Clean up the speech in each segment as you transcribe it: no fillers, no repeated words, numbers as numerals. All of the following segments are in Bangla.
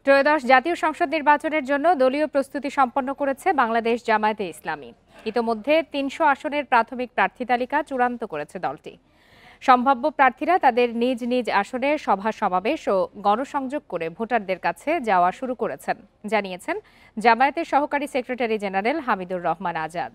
ত্রয়োদশ জাতীয় সংসদ নির্বাচনের জন্য দলীয় প্রস্তুতি সম্পন্ন করেছে বাংলাদেশ জামায়াতে ইসলামী। ইতোমধ্যে ৩০০ আসনের প্রাথমিক প্রার্থী তালিকা চূড়ান্ত করেছে দলটি। সম্ভাব্য প্রার্থীরা তাদের নিজ নিজ আসনে সভা সমাবেশ ও গণসংযোগ করে ভোটারদের কাছে যাওয়া শুরু করেছেন, জানিয়েছেন জামায়াতের সহকারী সেক্রেটারি জেনারেল হামিদুর রহমান আজাদ।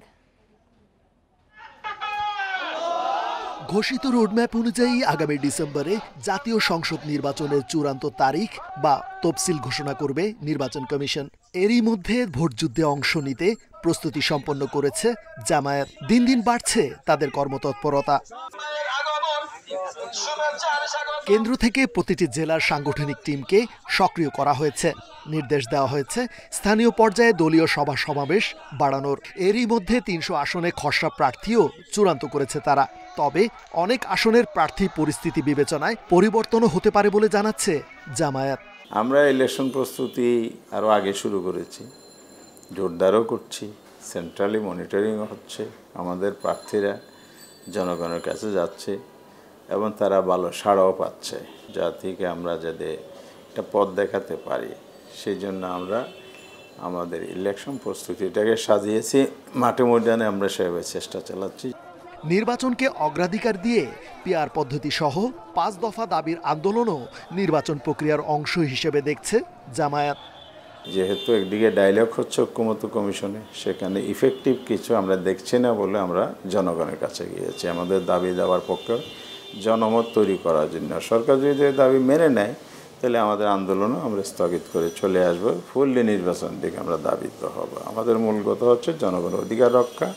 ঘোষিত রোডম্যাপ অনুযায়ী আগামী ডিসেম্বরে জাতীয় সংসদ নির্বাচনের চূড়ান্ত তারিখ বা তফসিল ঘোষণা করবে নির্বাচন কমিশন। এরই মধ্যে ভোটযুদ্ধে অংশ নিতে প্রস্তুতি সম্পন্ন করেছে জামায়াত। দিন দিন বাড়ছে তাদের কর্মতৎপরতা। কেন্দ্র থেকে প্রতিটি জেলার সাংগঠনিক টিমকে সক্রিয় করা হয়েছে। নির্দেশ দেওয়া হয়েছে স্থানীয় পর্যায়ে দলীয় সভা সমাবেশ বাড়ানোর। এরই মধ্যে ৩০০ আসনে খসড়া প্রার্থীও চূড়ান্ত করেছে তারা। তবে অনেক আসনের প্রার্থী পরিস্থিতি বিবেচনায় পরিবর্তনও হতে পারে বলে জানাচ্ছে জামায়াত। আমরা ইলেকশন প্রস্তুতি আরও আগে শুরু করেছি, জোরদারও করছি, সেন্ট্রালি মনিটরিংও হচ্ছে। আমাদের প্রার্থীরা জনগণের কাছে যাচ্ছে এবং তারা ভালো সাড়াও পাচ্ছে, যা থেকে আমরা যাতে একটা পথ দেখাতে পারি সেই জন্য আমরা আমাদের ইলেকশন প্রস্তুতিটাকে সাজিয়েছি। মাঠে ময়দানে আমরা সেভাবে চেষ্টা চালাচ্ছি। নির্বাচনকে অগ্রাধিকার দিয়ে পিআর পদ্ধতি সহ ৫ দফা দাবির আন্দোলনও নির্বাচন প্রক্রিয়ার অংশ হিসেবে দেখছে জামায়াত। যেহেতু একদিকে ডায়লগ হচ্ছে ঐক্যমত্য কমিশনে, সেখানে ইফেক্টিভ কিছু আমরা দেখছি না বলে আমরা জনগণের কাছে গিয়েছি আমাদের দাবি দেওয়ার পক্ষে জনমত তৈরি করার জন্য। সরকার যদি দাবি মেনে নেয় তাহলে আমাদের আন্দোলনও আমরা স্থগিত করে চলে আসবো, ফুললি নির্বাচন দিকে আমরা দাবিত হব। আমাদের মূল কথা হচ্ছে জনগণের অধিকার রক্ষা।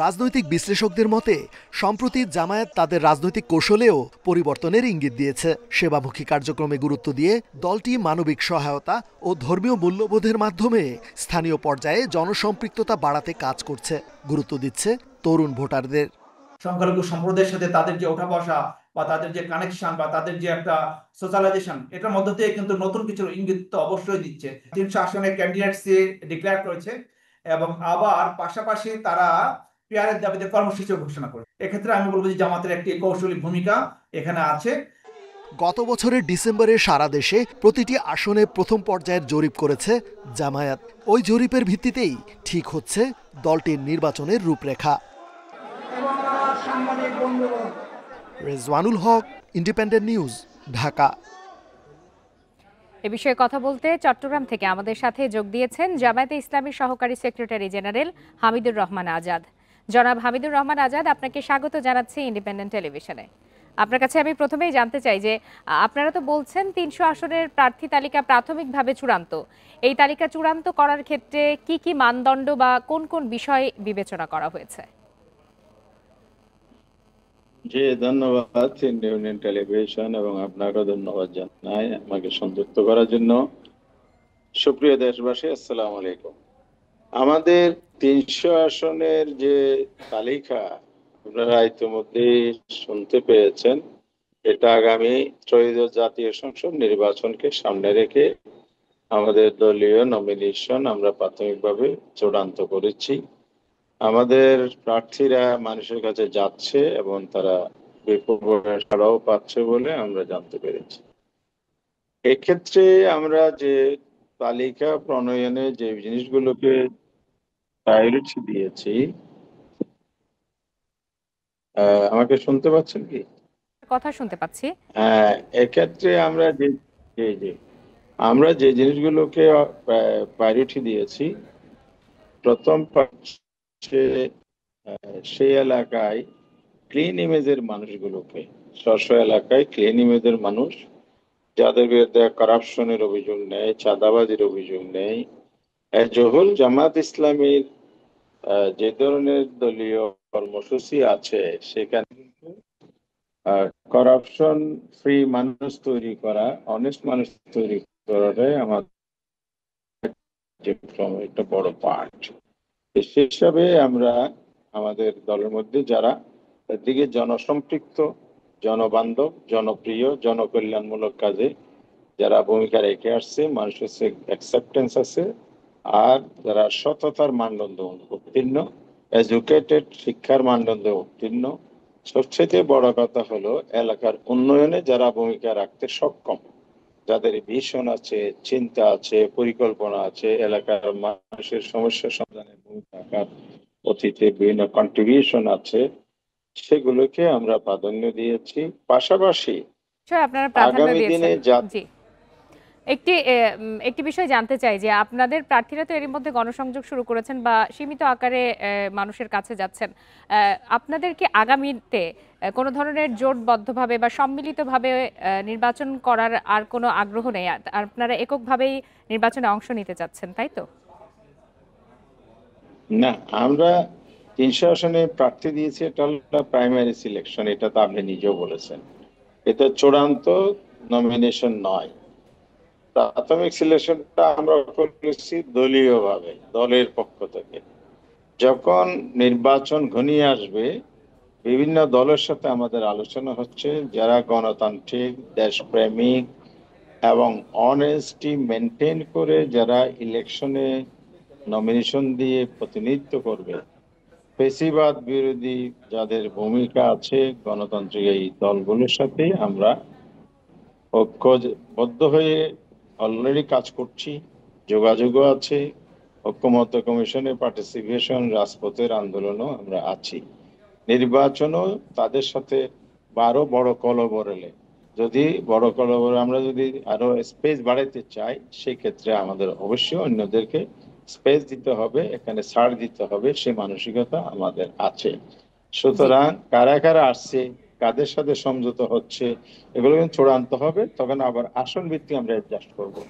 রাজনৈতিক বিশ্লেষকদের মতে সম্প্রতি জামায়াত তাদের রাজনৈতিক কৌশলেও পরিবর্তনের ইঙ্গিত দিয়েছে। সেবামুখী কার্যক্রমে গুরুত্ব দিয়ে দলটি মানবিক সহায়তা ও ধর্মীয় মূল্যবোধের মাধ্যমে স্থানীয় পর্যায়ে জনসম্পৃক্ততা বাড়াতে কাজ করছে। গুরুত্ব দিচ্ছে তরুণ ভোটারদের। সংখ্যালঘু সম্প্রদায়ের সাথে তাদের যে ওঠা বসা বা তাদের যে কানেকশন বা তাদের যে একটা সোশ্যালাইজেশন, এটার মধ্য দিয়ে কিন্তু নতুন কিছু ইঙ্গিত তো অবশ্যই দিচ্ছে। ৩০০ আসনের ক্যান্ডিডেটস ডিক্লেয়ার করেছে এবং আবার পাশাপাশি তারা পিআরের দাবিতে কর্মসূচি ঘোষণা করে। এক্ষেত্রে আমি বলবো যে জামাতের একটি কৌশলী ভূমিকা এখানে আছে। গত বছরের ডিসেম্বরে সারা দেশে প্রতিটি আসনে প্রথম পর্যায়ের জরিপ করেছে জামায়াত। ওই জরিপের ভিত্তিতেই ঠিক হচ্ছে দলটির নির্বাচনের রূপরেখা। রেজওয়ানুল হক, ইন্ডিপেন্ডেন্ট নিউজ, ঢাকা। এ বিষয়ে কথা বলতে চট্টগ্রাম থেকে আমাদের সাথে যোগ দিয়েছেন জামায়াতে ইসলামীর সহকারী সেক্রেটারি জেনারেল হামিদুর রহমান আজাদ। জনাব হামিদুর রহমান আজাদ, আপনাকে স্বাগত জানাচ্ছি ইন্ডিপেন্ডেন্ট টেলিভিশনে। আপনার কাছে আমি প্রথমেই জানতে চাই যে আপনারা তো বলছেন ৩০০ আসনের প্রার্থী তালিকা প্রাথমিকভাবে চূড়ান্ত। এই তালিকা চূড়ান্ত করার ক্ষেত্রে কি কি মানদণ্ড বা কোন কোন বিষয় বিবেচনা করা হয়েছে? জি, ধন্যবাদ ইন্ডিপেন্ডেন্ট টেলিভিশন এবং আপনাকেও ধন্যবাদ জানাই আমাকে সংযুক্ত করার জন্য। সুপ্রিয় দেশবাসী, আসসালামু আলাইকুম। আমাদের ৩০০ আসনের যে তালিকা আপনারা ইতিমধ্যে শুনতে পেয়েছেন, এটা আগামী ত্রয়োদশ জাতীয় সংসদ নির্বাচনকে সামনে রেখে আমাদের দলীয় নমিনেশন আমরা প্রাথমিকভাবে চূড়ান্ত করেছি। আমাদের প্রার্থীরা মানুষের কাছে যাচ্ছে এবং তারা বিপুল সাড়াও পাচ্ছে বলে আমরা জানতে পেরেছি। এক্ষেত্রে আমরা যে তালিকা প্রণয়নে যে জিনিসগুলোকে প্রায়োরিটি দিয়েছি, আমাকে শুনতে পাচ্ছেন কি? কথা শুনতে পাচ্ছি। হ্যাঁ, এক্ষেত্রে আমরা যে জিনিসগুলোকে প্রায়োরিটি দিয়েছি, প্রথম হচ্ছে সেই এলাকায় ক্লিন ইমেজের মানুষগুলোকে, স্ব এলাকায় ক্লিন ইমেজের মানুষ যাদের বিরুদ্ধে কারাপশনের অভিযোগ নেই, চাঁদাবাজির অভিযোগ নেই। জহুল জামাত ইসলামীর যে ধরনের দলীয় কর্মসূচি আছে সেখানে করাপশন ফ্রি মানুষ তৈরি করা, অনেস্ট মানুষ তৈরি করাটাই আমাদের একটা বড় পার্ট। সেই হিসাবে আমরা আমাদের দলের মধ্যে যারা একদিকে জনসম্পৃক্ত, জনবান্ধব, জনপ্রিয়, জনকল্যাণমূলক কাজে যারা ভূমিকা রেখে আসছে, মানুষের অ্যাকসেপ্টেন্স আছে, আর যারা সততার মানদণ্ড উত্তীর্ণ, এডুকেটেড, শিক্ষার মানদণ্ড উত্তীর্ণ, সবচেয়ে বড় কথা হলো এলাকার উন্নয়নে যারা ভূমিকা রাখতে সক্ষম, যাদের ভিশন আছে, চিন্তা আছে, পরিকল্পনা আছে, এলাকার মানুষের সমস্যা সমাধানে ভূমিকা রাখার অতীতে বিভিন্ন কন্ট্রিবিউশন আছে, সেগুলোকে আমরা প্রাধান্য দিয়েছি। পাশাপাশি নিশ্চয়ই আপনারা প্রাধান্য আগামী দিনে দিয়েছেন। জি, একটি বিষয় জানতে চাই যে আপনাদের প্রার্থীরা তো এরই মধ্যে গণসংযোগ শুরু করেছেন বা সীমিত আকারে মানুষের কাছে যাচ্ছেন। আপনাদের কি আগামীতে কোনো ধরনের জোটবদ্ধভাবে বা সম্মিলিতভাবে নির্বাচন করার আর কোনো আগ্রহ নেই? আপনারা এককভাবেই নির্বাচনে অংশ নিতে চাচ্ছেন, তাই তো? না, আমরা ৩০০ আসনে প্রার্থী দিয়েছি, এটা হলো প্রাইমারি সিলেকশন, এটা তো আপনি নিজেও বলেছেন। এটা চূড়ান্ত নমিনেশন নয়। প্রাথমিক সিলেকশনটা আমরা করেছি দলীয়ভাবে, দলের পক্ষ থেকে। যখন নির্বাচন ঘনিয়ে আসবে, বিভিন্ন দলের সাথে আমাদের আলোচনা হচ্ছে, যারা গণতান্ত্রিক, দেশপ্রেমিক এবং অনেস্টি মেনটেন করে যারা ইলেকশনে নমিনেশন দিয়ে প্রতিনিধিত্ব করবে, ফেসিবাদ বিরোধী যাদের ভূমিকা আছে, গণতান্ত্রিক এই দলগুলোর সাথে আমরা ঐক্যবদ্ধ হয়ে অলরেডি কাজ করছি, যোগাযোগও আছে। ঐক্যমত্য কমিশনের পার্টিসিপেশন, রাজপথের আন্দোলনও আমরা আছি। নির্বাচনও তাদের সাথে আরো বড় কলবরেলে, যদি বড় কলবরে আমরা যদি আরো স্পেস বাড়াইতে চাই, সেক্ষেত্রে আমাদের অবশ্যই অন্যদেরকে স্পেস দিতে হবে, এখানে ছাড় দিতে হবে, সে মানসিকতা আমাদের আছে। সুতরাং কারা কারা আসছে, কাদের সাথে সমঝোতা হচ্ছে, এগুলো কিন্তু চূড়ান্ত হবে, তখন আবার আসন ভিত্তিক আমরা অ্যাডজাস্ট করবো।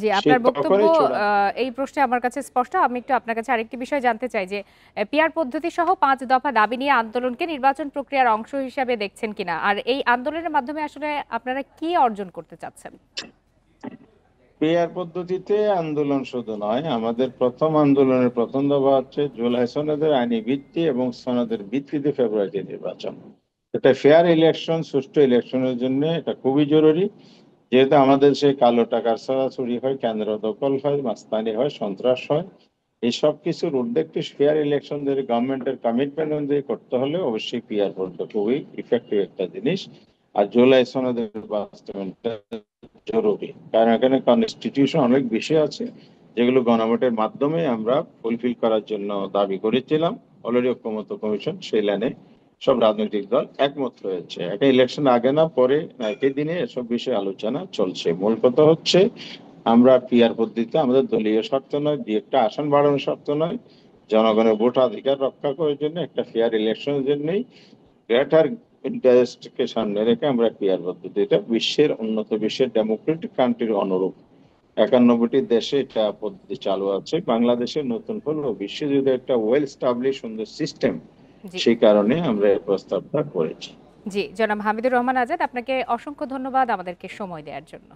জি, সে আপনার বক্তব্য তখনই চূড়ান্ত। এই প্রশ্নে আমার কাছে স্পষ্ট। আমি একটু আপনার কাছে আরেকটি বিষয় জানতে চাই যে পিআর পদ্ধতি সহ ৫ দফা দাবি নিয়ে আন্দোলনকে নির্বাচন প্রক্রিয়ার অংশ হিসাবে দেখছেন কিনা, আর এই আন্দোলনের মাধ্যমে আসলে আপনারা কি অর্জন করতে চাচ্ছেন? পিআর পদ্ধতিতে আন্দোলন শুধু নয়, আমাদের প্রথম আন্দোলনের প্রথম দফা হচ্ছে জুলাই সনদের আইনি ভিত্তি এবং সনদের ভিত্তিতে ফেব্রুয়ারিতে নির্বাচন। এটা ফেয়ার ইলেকশন, সুষ্ঠু ইলেকশনের জন্য এটা খুবই জরুরি। যেহেতু আমাদের সেই কালো টাকার ছড়াছড়ি হয়, কেন্দ্র দখল হয়, মাস্তানি হয়, সন্ত্রাস হয়, এই সব কিছুর ঊর্ধ্বে একটি ফেয়ার ইলেকশন যদি গভর্নমেন্টের কমিটমেন্ট অনুযায়ী করতে হলে অবশ্যই পিআর পদ্ধতি খুবই ইফেক্টিভ একটা জিনিস। আর জুলাই সনদের বাস্তবায়নটা জরুরি, কারণ এখানে কনস্টিটিউশন অনেক বিষয় আছে যেগুলো গণভোটের মাধ্যমে আমরা ফুলফিল করার জন্য দাবি করেছিলাম। অলরেডি ঐক্যমত্য কমিশন সেই লাইনে সব রাজনৈতিক দল একমত হয়েছে। একটা ইলেকশন আগে না পরে না একই দিনে এসব বিষয়ে আলোচনা চলছে। মূল কথা হচ্ছে আমরা পিআর পদ্ধতিতে আমাদের দলীয় স্বার্থ নয়, দুই একটা আসন বাড়ানোর স্বার্থ নয়, জনগণের ভোটাধিকার রক্ষা করার জন্য, একটা ফেয়ার ইলেকশনের জন্যই গ্রেটার ইন্টারেস্টকে সামনে রেখে আমরা পিআর পদ্ধতি, এটা বিশ্বের উন্নত বিশ্বের ডেমোক্রেটিক কান্ট্রির অনুরূপ ৯১টি দেশে এটা পদ্ধতি চালু আছে। বাংলাদেশের নতুন হলেও বিশ্বজুড়ে একটা ওয়েল স্টাবলিশ সুন্দর সিস্টেম, জি, সেই কারণে আমরা এই প্রস্তাবটা করেছি। জি, জনাব হামিদুর রহমান আজাদ, আপনাকে অসংখ্য ধন্যবাদ আমাদেরকে সময় দেওয়ার জন্য।